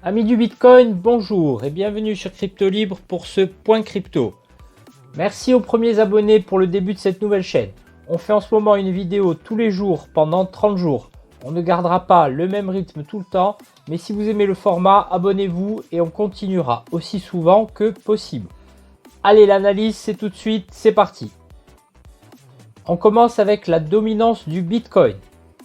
Amis du Bitcoin, bonjour et bienvenue sur Crypto Libre pour ce point crypto. Merci aux premiers abonnés pour le début de cette nouvelle chaîne. On fait en ce moment une vidéo tous les jours pendant 30 jours. On ne gardera pas le même rythme tout le temps, mais si vous aimez le format, abonnez-vous et on continuera aussi souvent que possible. Allez, l'analyse c'est tout de suite, c'est parti. On commence avec la dominance du Bitcoin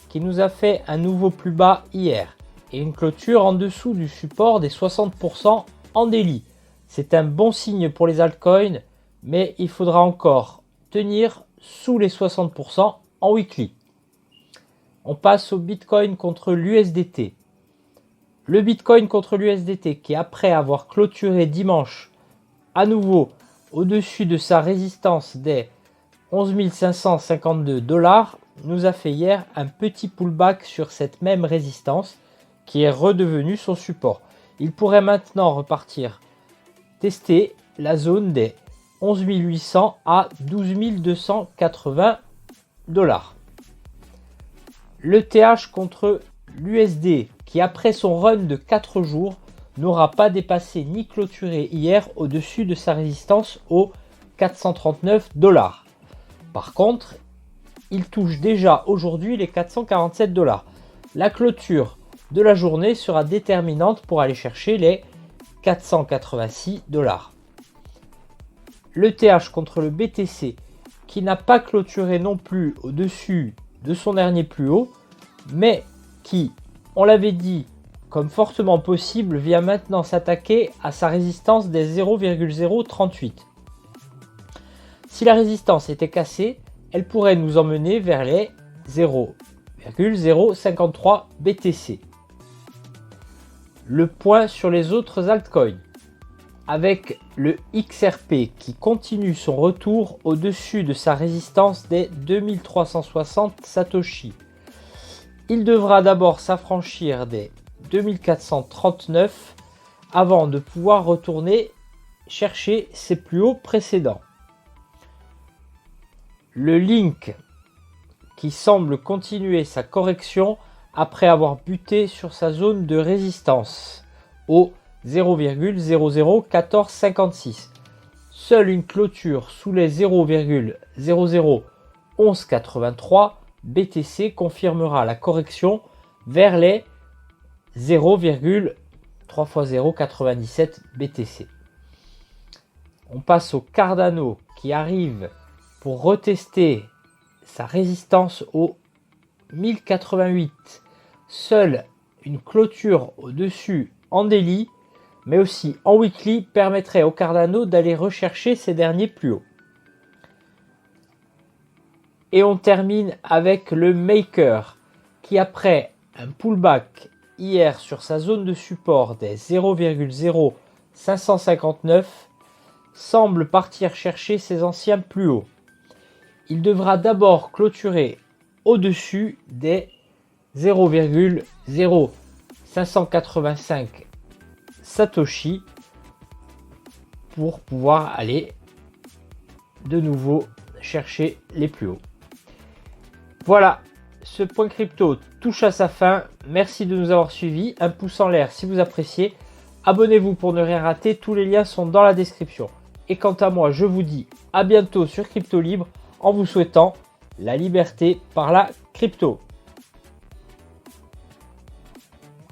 qui nous a fait un nouveau plus bas hier et une clôture en dessous du support des 60% en daily. C'est un bon signe pour les altcoins, mais il faudra encore tenir sous les 60% en weekly. On passe au Bitcoin contre l'USDT. Le Bitcoin contre l'USDT qui, après avoir clôturé dimanche à nouveau au-dessus de sa résistance des 11 552 $, nous a fait hier un petit pullback sur cette même résistance qui est redevenu son support. Il pourrait maintenant repartir tester la zone des 11 800 à 12 280 $. Le TH contre l'USD qui après son run de 4 jours n'aura pas dépassé ni clôturé hier au-dessus de sa résistance aux 439 $. Par contre, il touche déjà aujourd'hui les 447 $. La clôture de la journée sera déterminante pour aller chercher les 486 $. Le TH contre le BTC qui n'a pas clôturé non plus au-dessus de son dernier plus haut, mais qui, on l'avait dit, comme fortement possible, vient maintenant s'attaquer à sa résistance des 0,038. Si la résistance était cassée, elle pourrait nous emmener vers les 0,053 BTC. Le point sur les autres altcoins, avec le XRP qui continue son retour au-dessus de sa résistance des 2360 Satoshi. Il devra d'abord s'affranchir des 2439 avant de pouvoir retourner chercher ses plus hauts précédents. Le Link qui semble continuer sa correction après avoir buté sur sa zone de résistance au 0,001456. Seule une clôture sous les 0,001183 BTC confirmera la correction vers les 0,3x097 BTC. On passe au Cardano qui arrive pour retester sa résistance au 1088. Seule une clôture au-dessus en daily, mais aussi en weekly, permettrait au Cardano d'aller rechercher ses derniers plus hauts. Et on termine avec le Maker, qui après un pullback hier sur sa zone de support des 0,0559, semble partir chercher ses anciens plus hauts. Il devra d'abord clôturer au-dessus des 0,0585 Satoshi pour pouvoir aller de nouveau chercher les plus hauts. Voilà, ce point crypto touche à sa fin. Merci de nous avoir suivis. Un pouce en l'air si vous appréciez. Abonnez-vous pour ne rien rater. Tous les liens sont dans la description. Et quant à moi, je vous dis à bientôt sur Crypto Libre en vous souhaitant la liberté par la crypto.